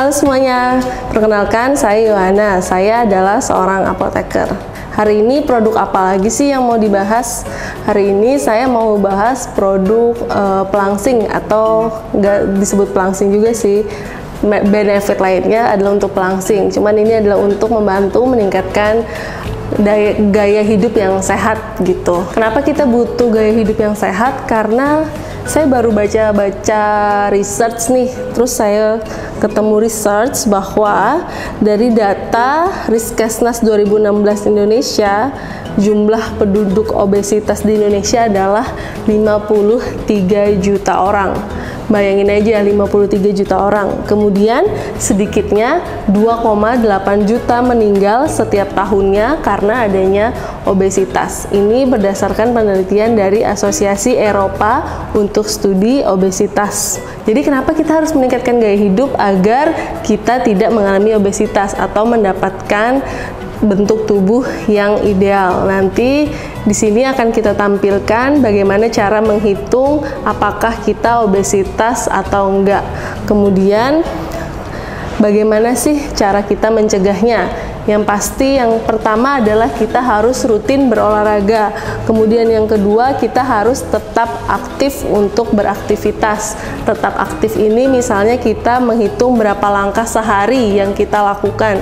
Halo semuanya, perkenalkan saya Yohana. Saya adalah seorang apoteker. Hari ini produk apa lagi sih yang mau dibahas? Hari ini saya mau bahas produk pelangsing, atau nggak disebut pelangsing juga sih. Benefit lainnya adalah untuk pelangsing. Cuman ini adalah untuk membantu meningkatkan gaya hidup yang sehat gitu. Kenapa kita butuh gaya hidup yang sehat? Karena saya baru baca research nih, terus saya ketemu research bahwa dari data Riskesnas 2016 Indonesia, jumlah penduduk obesitas di Indonesia adalah 53 juta orang. Bayangin aja 53 juta orang. Kemudian sedikitnya 2,8 juta meninggal setiap tahunnya karena adanya obesitas. Ini berdasarkan penelitian dari Asosiasi Eropa untuk Studi Obesitas. Jadi kenapa kita harus meningkatkan gaya hidup agar kita tidak mengalami obesitas atau mendapatkan bentuk tubuh yang ideal. Nanti di sini akan kita tampilkan bagaimana cara menghitung apakah kita obesitas atau enggak. Kemudian bagaimana sih cara kita mencegahnya? Yang pasti yang pertama adalah kita harus rutin berolahraga. Kemudian yang kedua, kita harus tetap aktif untuk beraktivitas. Tetap aktif ini misalnya kita menghitung berapa langkah sehari yang kita lakukan.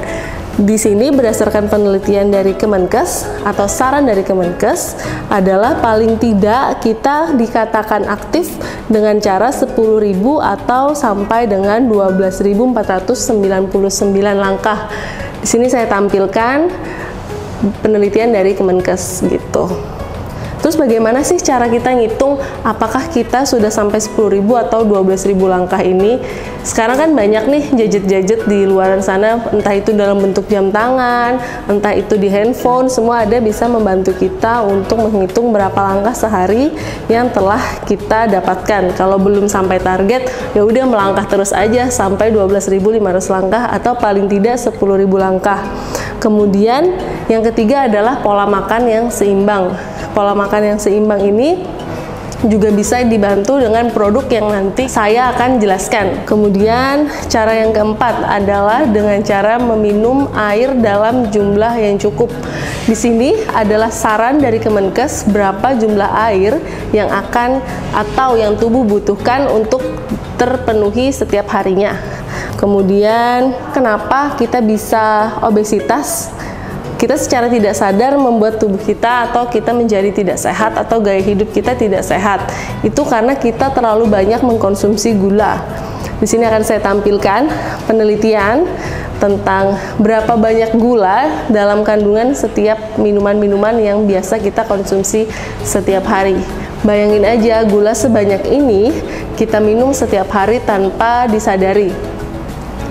Di sini berdasarkan penelitian dari Kemenkes atau saran dari Kemenkes adalah paling tidak kita dikatakan aktif dengan cara 10.000 atau sampai dengan 12.499 langkah. Di sini saya tampilkan penelitian dari Kemenkes gitu. Terus bagaimana sih cara kita ngitung apakah kita sudah sampai 10.000 atau 12.000 langkah ini? Sekarang kan banyak nih gadget-gadget di luar sana, entah itu dalam bentuk jam tangan, entah itu di handphone, semua ada bisa membantu kita untuk menghitung berapa langkah sehari yang telah kita dapatkan. Kalau belum sampai target, ya udah melangkah terus aja sampai 12.500 langkah atau paling tidak 10.000 langkah. Kemudian yang ketiga adalah pola makan yang seimbang. Pola makan yang seimbang ini juga bisa dibantu dengan produk yang nanti saya akan jelaskan. Kemudian cara yang keempat adalah dengan cara meminum air dalam jumlah yang cukup. Di sini adalah saran dari Kemenkes berapa jumlah air yang akan atau yang tubuh butuhkan untuk terpenuhi setiap harinya. Kemudian kenapa kita bisa obesitas? Kita secara tidak sadar membuat tubuh kita atau kita menjadi tidak sehat atau gaya hidup kita tidak sehat. Itu karena kita terlalu banyak mengkonsumsi gula. Di sini akan saya tampilkan penelitian tentang berapa banyak gula dalam kandungan setiap minuman-minuman yang biasa kita konsumsi setiap hari. Bayangin aja gula sebanyak ini kita minum setiap hari tanpa disadari.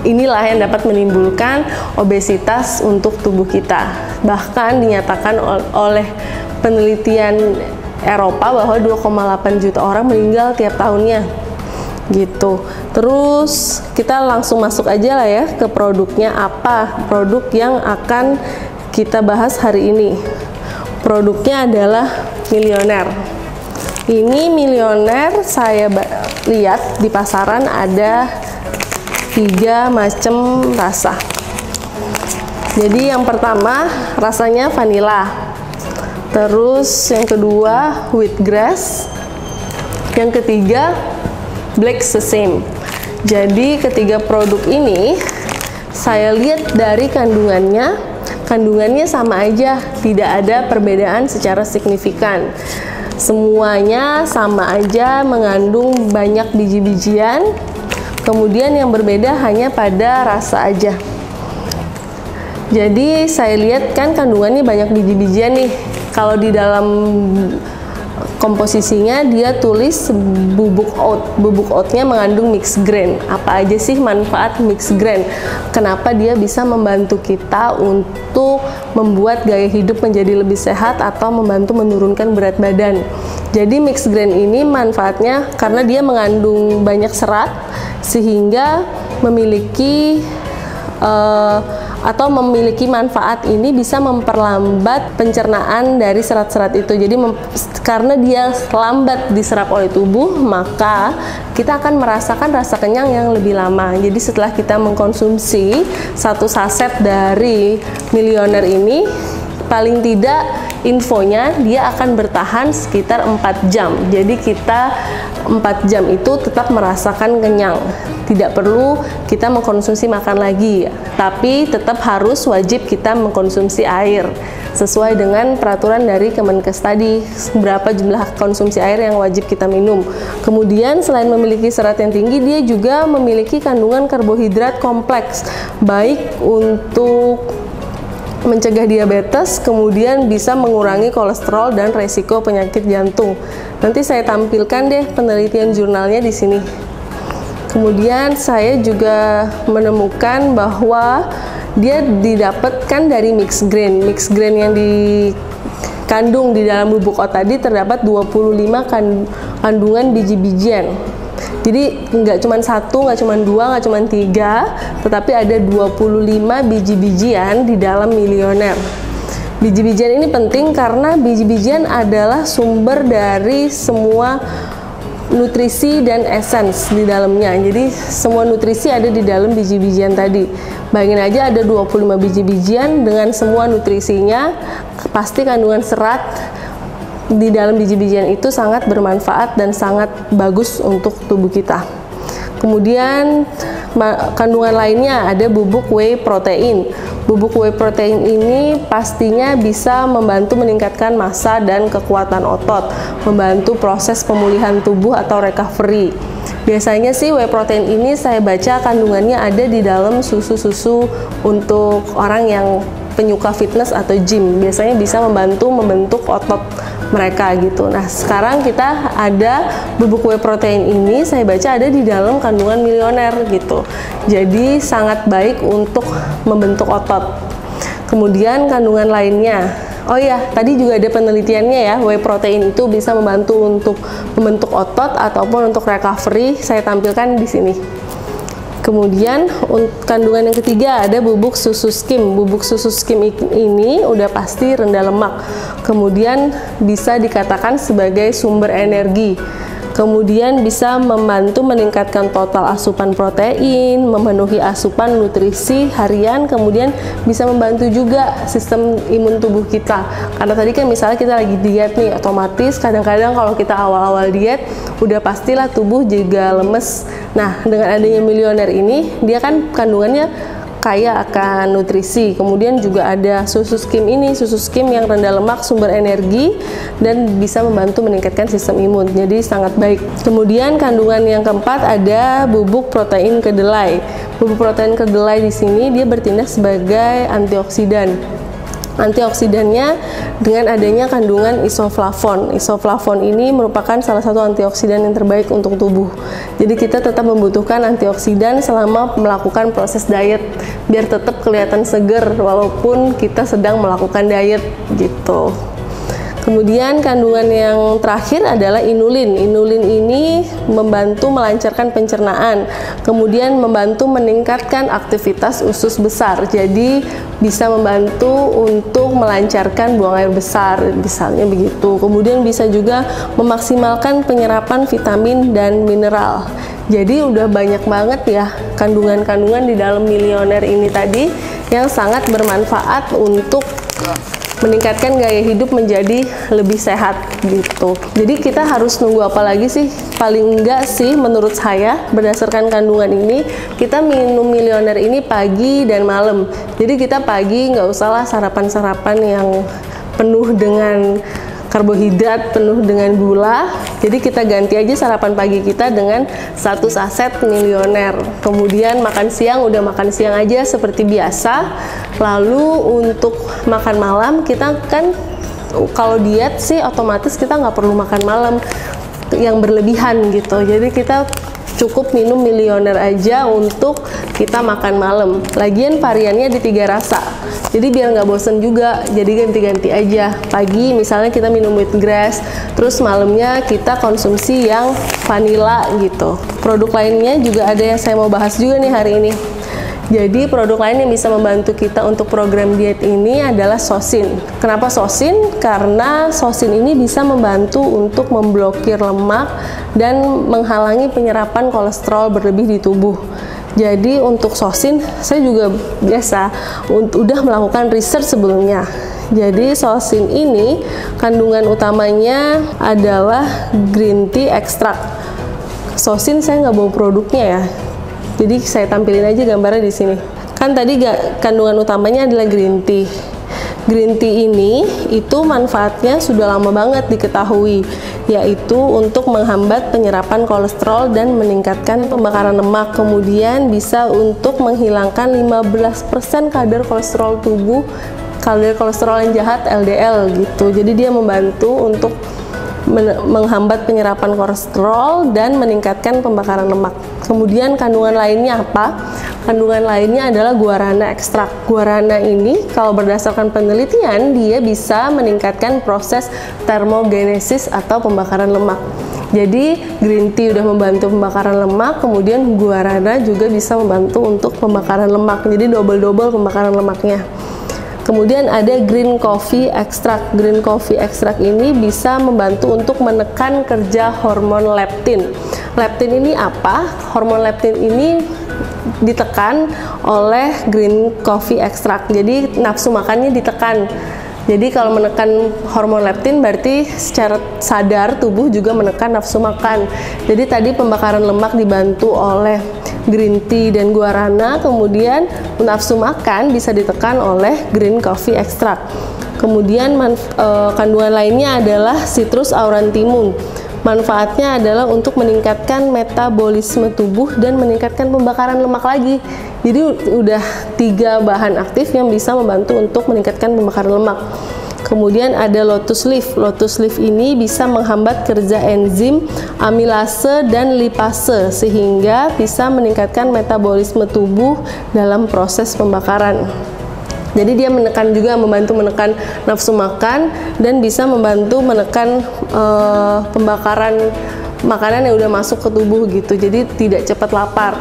Inilah yang dapat menimbulkan obesitas untuk tubuh kita. Bahkan dinyatakan oleh penelitian Eropa bahwa 2,8 juta orang meninggal tiap tahunnya. Gitu. Terus kita langsung masuk aja lah ya ke produknya. Apa produk yang akan kita bahas hari ini? Produknya adalah Milioner. Ini Milioner saya lihat di pasaran ada 3 macam rasa. Jadi yang pertama rasanya vanilla, terus yang kedua wheatgrass, yang ketiga black sesame. Jadi ketiga produk ini saya lihat dari kandungannya sama aja, tidak ada perbedaan secara signifikan. Semuanya sama aja mengandung banyak biji-bijian. Kemudian yang berbeda hanya pada rasa aja. Jadi saya lihat kan kandungannya banyak biji-bijian nih. Kalau di dalam komposisinya dia tulis bubuk oat. Bubuk oatnya mengandung mixed grain. Apa aja sih manfaat mixed grain? Kenapa dia bisa membantu kita untuk membuat gaya hidup menjadi lebih sehat atau membantu menurunkan berat badan? Jadi mixed grain ini manfaatnya karena dia mengandung banyak serat sehingga memiliki atau memiliki manfaat ini bisa memperlambat pencernaan dari serat-serat itu. Jadi karena dia lambat diserap oleh tubuh, maka kita akan merasakan rasa kenyang yang lebih lama. Jadi setelah kita mengkonsumsi satu saset dari Millionaire ini, paling tidak infonya dia akan bertahan sekitar 4 jam. Jadi kita 4 jam itu tetap merasakan kenyang. Tidak perlu kita mengkonsumsi makan lagi, tapi tetap harus wajib kita mengkonsumsi air sesuai dengan peraturan dari Kemenkes tadi, berapa jumlah konsumsi air yang wajib kita minum. Kemudian selain memiliki serat yang tinggi, dia juga memiliki kandungan karbohidrat kompleks, baik untuk mencegah diabetes, kemudian bisa mengurangi kolesterol dan resiko penyakit jantung. Nanti saya tampilkan deh penelitian jurnalnya di sini. Kemudian saya juga menemukan bahwa dia didapatkan dari mixed grain. Mixed grain yang dikandung di dalam bubuk oat tadi terdapat 25 kandungan biji-bijian. Jadi nggak cuma 1, nggak cuma 2, nggak cuma 3, tetapi ada 25 biji-bijian di dalam Millionaire. Biji-bijian ini penting karena biji-bijian adalah sumber dari semua nutrisi dan essence di dalamnya. Jadi semua nutrisi ada di dalam biji-bijian tadi. Bayangin aja ada 25 biji-bijian dengan semua nutrisinya, pasti kandungan serat di dalam biji-bijian itu sangat bermanfaat dan sangat bagus untuk tubuh kita. Kemudian kandungan lainnya ada bubuk whey protein. Bubuk whey protein ini pastinya bisa membantu meningkatkan massa dan kekuatan otot, membantu proses pemulihan tubuh atau recovery. Biasanya sih whey protein ini saya baca kandungannya ada di dalam susu-susu untuk orang yang penyuka fitness atau gym. Biasanya bisa membantu membentuk otot mereka gitu. Nah, sekarang kita ada bubuk whey protein ini saya baca ada di dalam kandungan Millionaire gitu. Jadi sangat baik untuk membentuk otot. Kemudian kandungan lainnya. Oh ya, tadi juga ada penelitiannya ya, whey protein itu bisa membantu untuk membentuk otot ataupun untuk recovery. Saya tampilkan di sini. Kemudian kandungan yang ketiga ada bubuk susu skim. Bubuk susu skim ini udah pasti rendah lemak. Kemudian bisa dikatakan sebagai sumber energi. Kemudian bisa membantu meningkatkan total asupan protein, memenuhi asupan nutrisi harian, kemudian bisa membantu juga sistem imun tubuh kita. Karena tadi kan misalnya kita lagi diet nih, otomatis kadang-kadang kalau kita awal-awal diet, udah pastilah tubuh juga lemes. Nah, dengan adanya Millionaire ini, dia kan kandungannya kaya akan nutrisi. Kemudian juga ada susu skim ini, susu skim yang rendah lemak, sumber energi, dan bisa membantu meningkatkan sistem imun. Jadi sangat baik. Kemudian kandungan yang keempat ada bubuk protein kedelai. Bubuk protein kedelai di sini dia bertindak sebagai antioksidan. Antioksidannya dengan adanya kandungan isoflavon. Isoflavon ini merupakan salah satu antioksidan yang terbaik untuk tubuh. Jadi kita tetap membutuhkan antioksidan selama melakukan proses diet biar tetap kelihatan seger walaupun kita sedang melakukan diet gitu. Kemudian kandungan yang terakhir adalah inulin. Inulin ini membantu melancarkan pencernaan, kemudian membantu meningkatkan aktivitas usus besar. Jadi bisa membantu untuk melancarkan buang air besar, misalnya begitu. Kemudian bisa juga memaksimalkan penyerapan vitamin dan mineral. Jadi udah banyak banget ya kandungan-kandungan di dalam Millionaire ini tadi yang sangat bermanfaat untuk meningkatkan gaya hidup menjadi lebih sehat gitu. Jadi kita harus nunggu apa lagi sih? Paling enggak sih menurut saya berdasarkan kandungan ini kita minum Millionaire ini pagi dan malam. Jadi kita pagi nggak usahlah sarapan-sarapan yang penuh dengan karbohidrat, penuh dengan gula. Jadi kita ganti aja sarapan pagi kita dengan satu saset Millionaire. Kemudian makan siang udah makan siang aja seperti biasa. Lalu untuk makan malam kita kan kalau diet sih otomatis kita nggak perlu makan malam yang berlebihan gitu. Jadi kita cukup minum Millionaire aja untuk kita makan malam. Lagian variannya di 3 rasa. Jadi biar nggak bosen juga, jadi ganti-ganti aja. Pagi misalnya kita minum wheatgrass, terus malamnya kita konsumsi yang vanilla gitu. Produk lainnya juga ada yang saya mau bahas juga nih hari ini. Jadi produk lain yang bisa membantu kita untuk program diet ini adalah sosin. Kenapa sosin? Karena sosin ini bisa membantu untuk memblokir lemak dan menghalangi penyerapan kolesterol berlebih di tubuh. Jadi untuk sosin saya juga biasa udah melakukan research sebelumnya. Jadi sosin ini kandungan utamanya adalah green tea extract. Sosin saya nggak bawa produknya ya. Jadi saya tampilin aja gambarnya di sini. Kan tadi kandungan utamanya adalah green tea. Green tea ini itu manfaatnya sudah lama banget diketahui, yaitu untuk menghambat penyerapan kolesterol dan meningkatkan pembakaran lemak. Kemudian bisa untuk menghilangkan 15% kadar kolesterol tubuh, kadar kolesterol yang jahat LDL gitu. Jadi dia membantu untuk menghambat penyerapan kolesterol dan meningkatkan pembakaran lemak. Kemudian kandungan lainnya apa? Kandungan lainnya adalah guarana ekstrak. Guarana ini kalau berdasarkan penelitian dia bisa meningkatkan proses termogenesis atau pembakaran lemak. Jadi green tea udah membantu pembakaran lemak, kemudian guarana juga bisa membantu untuk pembakaran lemak. Jadi double-double pembakaran lemaknya. Kemudian ada green coffee extract. Green coffee extract ini bisa membantu untuk menekan kerja hormon leptin. Leptin ini apa? Hormon leptin ini ditekan oleh green coffee extract. Jadi nafsu makannya ditekan. Jadi kalau menekan hormon leptin berarti secara sadar tubuh juga menekan nafsu makan. Jadi tadi pembakaran lemak dibantu oleh green tea dan guarana, kemudian nafsu makan bisa ditekan oleh green coffee extract. Kemudian kandungan lainnya adalah citrus aurantium. Manfaatnya adalah untuk meningkatkan metabolisme tubuh dan meningkatkan pembakaran lemak lagi. Jadi udah 3 bahan aktif yang bisa membantu untuk meningkatkan pembakaran lemak. Kemudian ada lotus leaf. Lotus leaf ini bisa menghambat kerja enzim amilase dan lipase sehingga bisa meningkatkan metabolisme tubuh dalam proses pembakaran. Jadi dia membantu menekan nafsu makan dan bisa membantu menekan pembakaran makanan yang udah masuk ke tubuh gitu. Jadi tidak cepat lapar.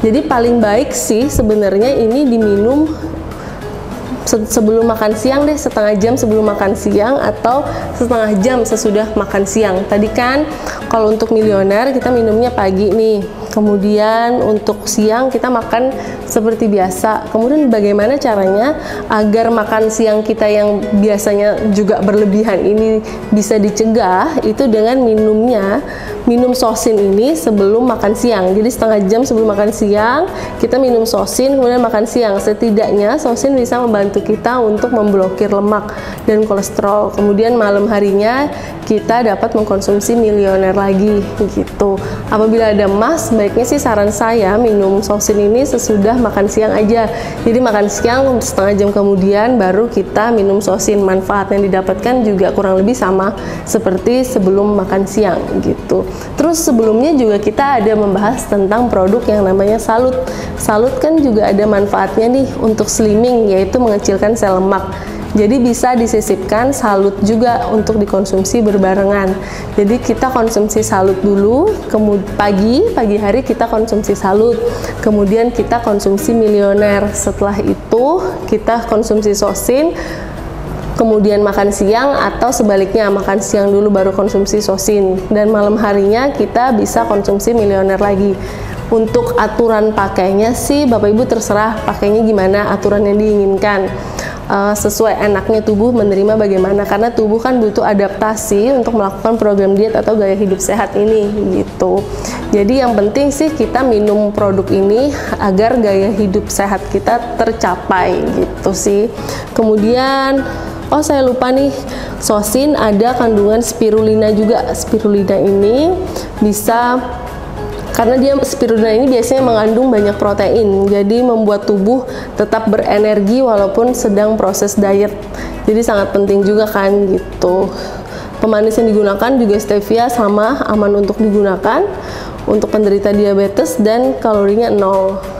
Jadi paling baik sih sebenarnya ini diminum sebelum makan siang deh, setengah jam sebelum makan siang atau setengah jam sesudah makan siang. Tadi kan kalau untuk milioner kita minumnya pagi nih, kemudian untuk siang kita makan seperti biasa. Kemudian bagaimana caranya agar makan siang kita yang biasanya juga berlebihan ini bisa dicegah? Itu dengan minum sosin ini sebelum makan siang. Jadi setengah jam sebelum makan siang kita minum sosin, kemudian makan siang. Setidaknya sosin bisa membantu kita untuk memblokir lemak dan kolesterol. Kemudian malam harinya kita dapat mengkonsumsi milioner lagi gitu. Apabila ada emas, baiknya sih saran saya minum sosin ini sesudah makan siang aja. Jadi makan siang setengah jam kemudian baru kita minum sosin. Manfaat yang didapatkan juga kurang lebih sama seperti sebelum makan siang gitu. Terus sebelumnya juga kita ada membahas tentang produk yang namanya salut. Salut kan juga ada manfaatnya nih untuk slimming, yaitu mengecilkan sel lemak. Jadi bisa disisipkan salut juga untuk dikonsumsi berbarengan. Jadi kita konsumsi salut dulu, kemudian pagi hari kita konsumsi salut, kemudian kita konsumsi milioner. Setelah itu kita konsumsi sosin, kemudian makan siang, atau sebaliknya makan siang dulu baru konsumsi sosin, dan malam harinya kita bisa konsumsi milioner lagi. Untuk aturan pakainya sih Bapak Ibu terserah pakainya gimana, aturan yang diinginkan. Sesuai enaknya tubuh menerima bagaimana, karena tubuh kan butuh adaptasi untuk melakukan program diet atau gaya hidup sehat ini gitu. Jadi yang penting sih kita minum produk ini agar gaya hidup sehat kita tercapai gitu sih. Kemudian saya lupa nih, sosin ada kandungan spirulina juga. Spirulina ini bisa, karena spirulina ini biasanya mengandung banyak protein, jadi membuat tubuh tetap berenergi walaupun sedang proses diet. Jadi sangat penting juga kan gitu. Pemanis yang digunakan juga stevia, sama aman untuk digunakan untuk penderita diabetes dan kalorinya 0.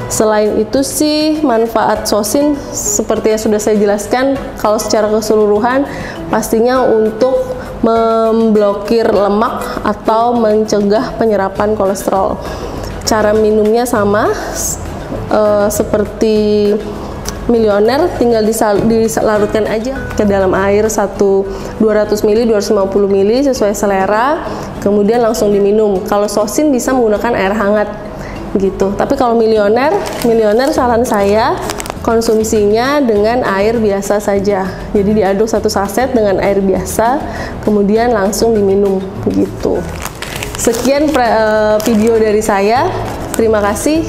Selain itu sih manfaat sosin seperti yang sudah saya jelaskan, kalau secara keseluruhan pastinya untuk memblokir lemak atau mencegah penyerapan kolesterol. Cara minumnya sama, seperti milioner, tinggal dilarutkan aja ke dalam air 200 ml, 250 ml sesuai selera, kemudian langsung diminum. Kalau sosin bisa menggunakan air hangat gitu. Tapi kalau milioner saran saya konsumsinya dengan air biasa saja. Jadi diaduk 1 saset dengan air biasa, kemudian langsung diminum gitu. Sekian video dari saya. Terima kasih.